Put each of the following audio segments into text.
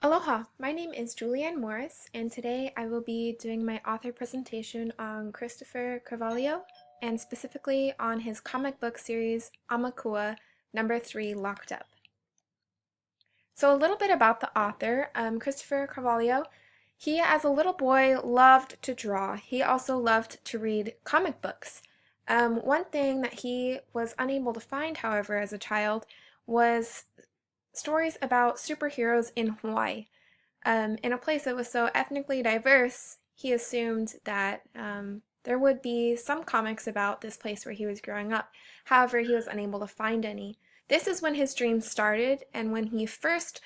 Aloha, my name is Juliann Morris, and today I will be doing my author presentation on Christopher Caravalho, and specifically on his comic book series Amakua number 3 Locked Up. So a little bit about the author, Christopher Caravalho. He, as a little boy, loved to draw. He also loved to read comic books. One thing that he was unable to find, however, as a child, was stories about superheroes in Hawaii. In a place that was so ethnically diverse, he assumed that there would be some comics about this place where he was growing up. However, he was unable to find any. This is when his dreams started and when he first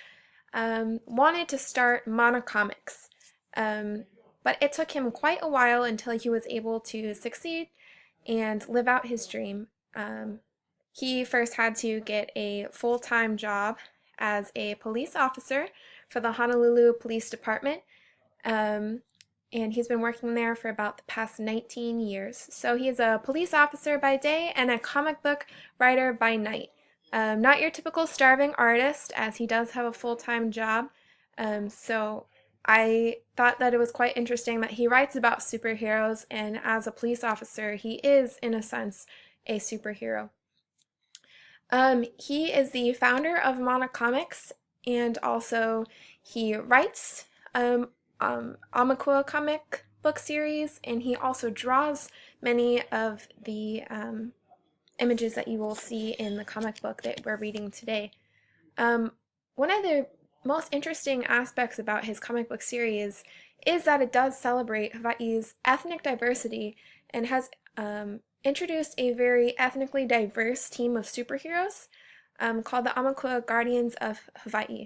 wanted to start monocomics. But it took him quite a while until he was able to succeed and live out his dream. He first had to get a full-time job as a police officer for the Honolulu Police Department, and he's been working there for about the past 19 years. So he's a police officer by day and a comic book writer by night. Not your typical starving artist, as he does have a full-time job. So I thought that it was quite interesting that he writes about superheroes, and as a police officer, he is, in a sense, a superhero. He is the founder of Monocomics, and also he writes Amakua comic book series, and he also draws many of the images that you will see in the comic book that we're reading today. One of the most interesting aspects about his comic book series is that it does celebrate Hawaii's ethnic diversity and has introduced a very ethnically diverse team of superheroes called the Amakua Guardians of Hawaii.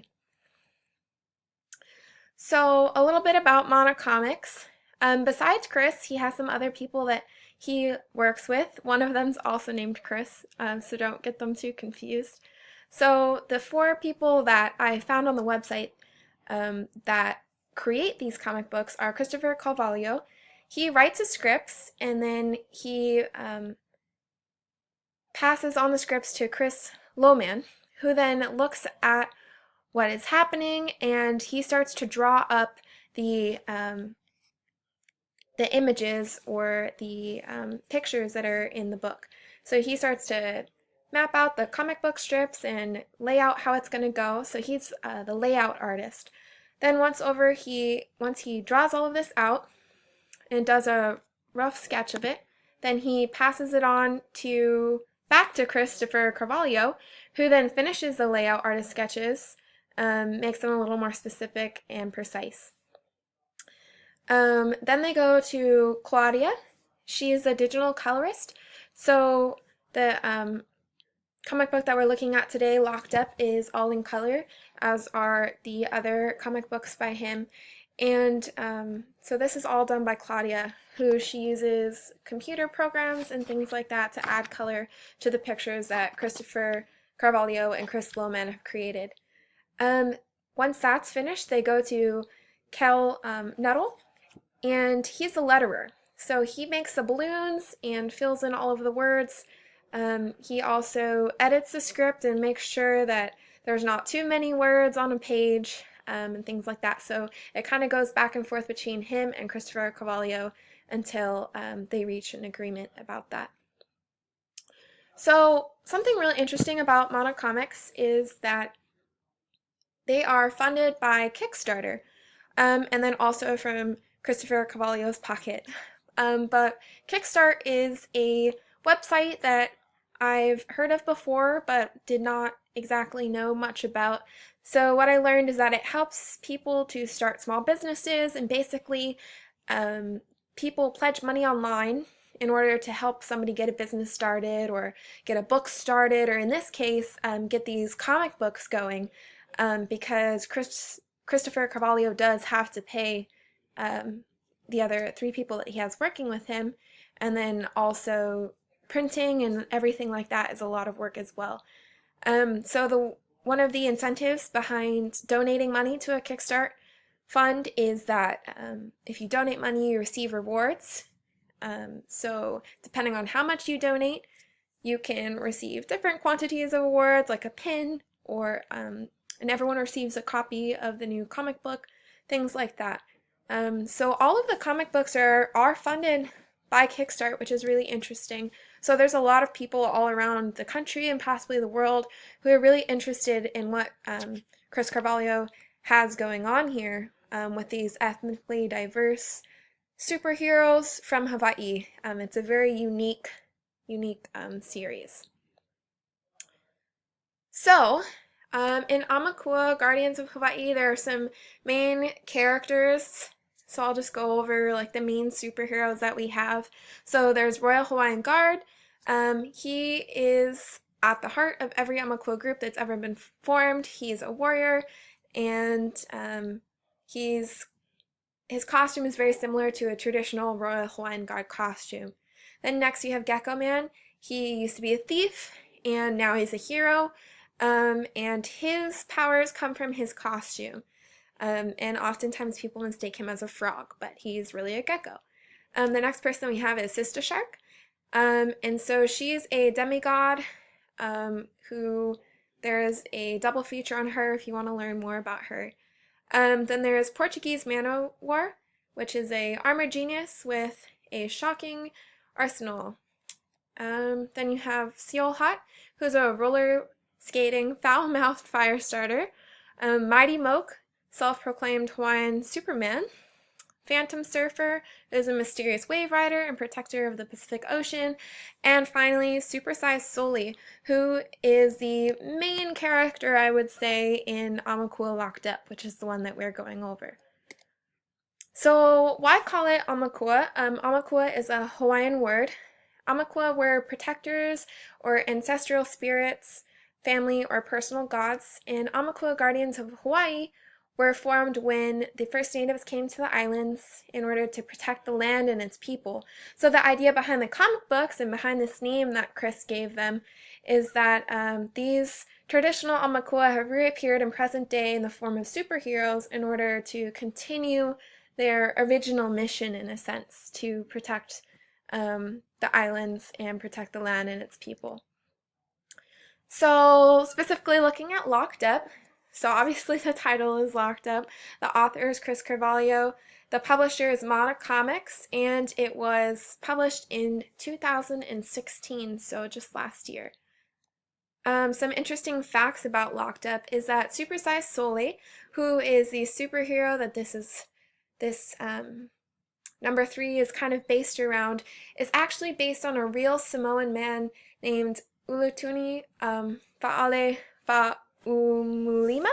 So a little bit about Monocomics. Besides Chris, he has some other people that he works with. One of them's also named Chris, so don't get them too confused. So the 4 people that I found on the website that create these comic books are Christopher Caravalho. He writes the scripts, and then he passes on the scripts to Chris Lohman, who then looks at what is happening, and he starts to draw up the images or the pictures that are in the book. So he starts to map out the comic book strips and lay out how it's going to go. So he's the layout artist. Then once he draws all of this out and does a rough sketch of it, then he passes it on back to Christopher Caravalho, who then finishes the layout artist sketches, makes them a little more specific and precise. Then they go to Claudia. She is a digital colorist. So the comic book that we're looking at today, Locked Up, is all in color, as are the other comic books by him. And so this is all done by Claudia, who she uses computer programs and things like that to add color to the pictures that Christopher Caravalho and Chris Lohman have created. Once that's finished, they go to Cal Nuttall, and he's a letterer. So he makes the balloons and fills in all of the words. He also edits the script and makes sure that there's not too many words on a page, and things like that. So it kind of goes back and forth between him and Christopher Caravalho until they reach an agreement about that. So something really interesting about Monocomics is that they are funded by Kickstarter, and then also from Christopher Caravalho's pocket. But Kickstart is a website that I've heard of before but did not exactly know much about. So what I learned is that it helps people to start small businesses, and basically people pledge money online in order to help somebody get a business started or get a book started, or in this case, get these comic books going, because Christopher Caravalho does have to pay the other 3 people that he has working with him, and then also printing and everything like that is a lot of work as well. So one of the incentives behind donating money to a Kickstart fund is that if you donate money, you receive rewards. So depending on how much you donate, you can receive different quantities of awards, like a pin or and everyone receives a copy of the new comic book, things like that. So all of the comic books are funded by Kickstart, which is really interesting. So there's a lot of people all around the country and possibly the world who are really interested in what Chris Carvalho has going on here with these ethnically diverse superheroes from Hawaii. It's a very unique series. So, in Aumakua, Guardians of Hawaii, there are some main characters. So I'll just go over like the main superheroes that we have. So there's Royal Hawaiian Guard. He is at the heart of every Aumakua group that's ever been formed. He's a warrior, and his costume is very similar to a traditional Royal Hawaiian Guard costume. Then next you have Gecko Man. He used to be a thief, and now he's a hero. And his powers come from his costume. And oftentimes people mistake him as a frog, but he's really a gecko. The next person we have is Sister Shark. And so she's a demigod who there's a double feature on her if you want to learn more about her. Then there's Portuguese Man-O-War, which is a armored genius with a shocking arsenal. Then you have Seal Hot, who's a roller skating, foul-mouthed fire starter. Mighty Moke, self-proclaimed Hawaiian Superman. Phantom Surfer is a mysterious wave rider and protector of the Pacific Ocean. And finally, Supersized Soli, who is the main character, I would say, in Aumakua Locked Up, which is the one that we're going over. So why call it Aumakua? Aumakua is a Hawaiian word. Aumakua were protectors or ancestral spirits, family, or personal gods, and Aumakua Guardians of Hawaii were formed when the first natives came to the islands in order to protect the land and its people. So the idea behind the comic books and behind this name that Chris gave them is that these traditional Aumakua have reappeared in present day in the form of superheroes in order to continue their original mission, in a sense, to protect the islands and protect the land and its people. So specifically looking at Locked Up, so obviously the title is Locked Up. The author is Chris Carvalho. The publisher is Mattos Comics, and it was published in 2016, so just last year. Some interesting facts about Locked Up is that Supersized Soli, who is the superhero that this number 3 is kind of based around, is actually based on a real Samoan man named Ulutuni Fa'ale Fa'umulima,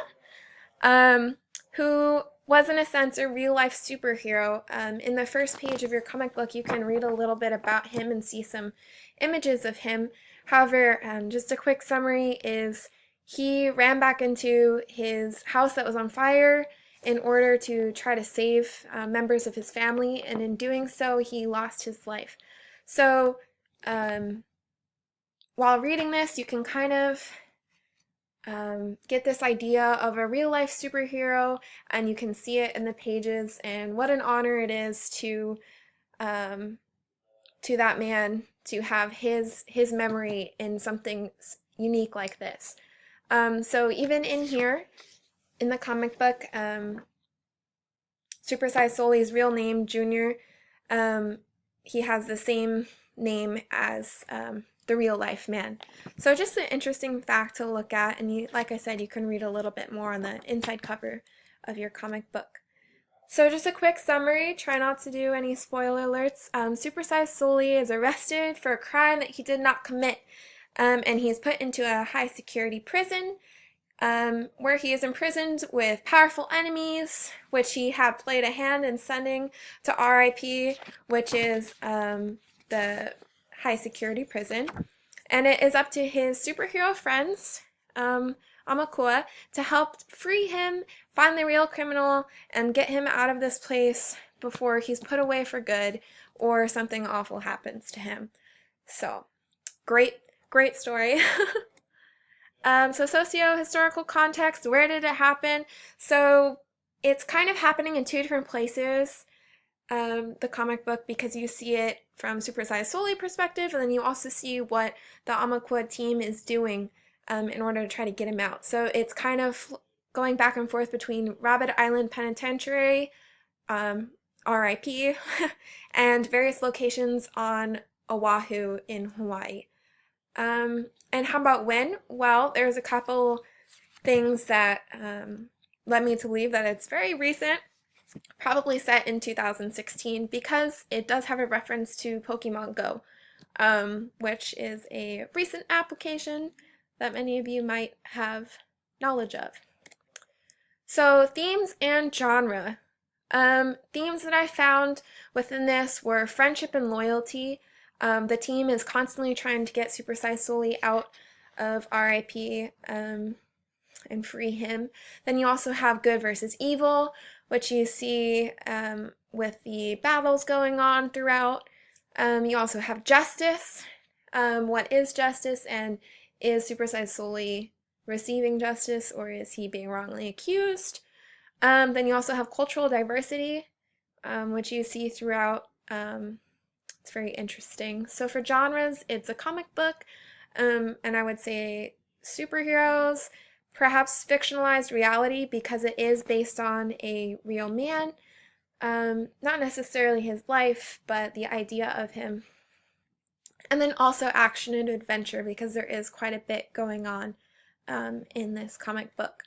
who was in a sense a real-life superhero. In the first page of your comic book you can read a little bit about him and see some images of him. However, just a quick summary is he ran back into his house that was on fire in order to try to save members of his family, and in doing so he lost his life. So while reading this, you can kind of get this idea of a real-life superhero, and you can see it in the pages, and what an honor it is to that man to have his memory in something unique like this. So even in here, in the comic book, Supersized Soli's real name, Junior, he has the same name as the real life man. So just an interesting fact to look at, and you, like I said, you can read a little bit more on the inside cover of your comic book. So just a quick summary, try not to do any spoiler alerts. Supersized Soli is arrested for a crime that he did not commit, and he is put into a high security prison where he is imprisoned with powerful enemies, which he had played a hand in sending to RIP, which is the high security prison. And it is up to his superhero friends, Aumakua, to help free him, find the real criminal, and get him out of this place before he's put away for good or something awful happens to him. So, great story. So socio-historical context, where did it happen? So it's kind of happening in two different places, the comic book, because you see it from Supersized Soli perspective, and then you also see what the Aumakua team is doing in order to try to get him out. So it's kind of going back and forth between Rabbit Island Penitentiary, RIP, and various locations on Oahu in Hawaii. And how about when? Well, there's a couple things that led me to believe that it's very recent, probably set in 2016, because it does have a reference to Pokemon Go, which is a recent application that many of you might have knowledge of. So themes and genre. Themes that I found within this were friendship and loyalty. The team is constantly trying to get Super Size Sully out of RIP and free him. Then you also have good versus evil, which you see with the battles going on throughout. You also have justice. What is justice, and is Super Size Sully receiving justice, or is he being wrongly accused? Then you also have cultural diversity, which you see throughout. It's very interesting. So for genres, it's a comic book, and I would say superheroes, perhaps fictionalized reality because it is based on a real man. Not necessarily his life, but the idea of him. And then also action and adventure because there is quite a bit going on in this comic book.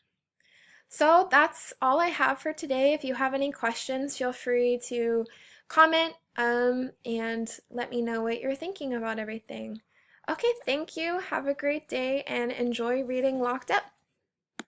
So that's all I have for today. If you have any questions, feel free to comment and let me know what you're thinking about everything. Okay, thank you. Have a great day and enjoy reading Locked Up.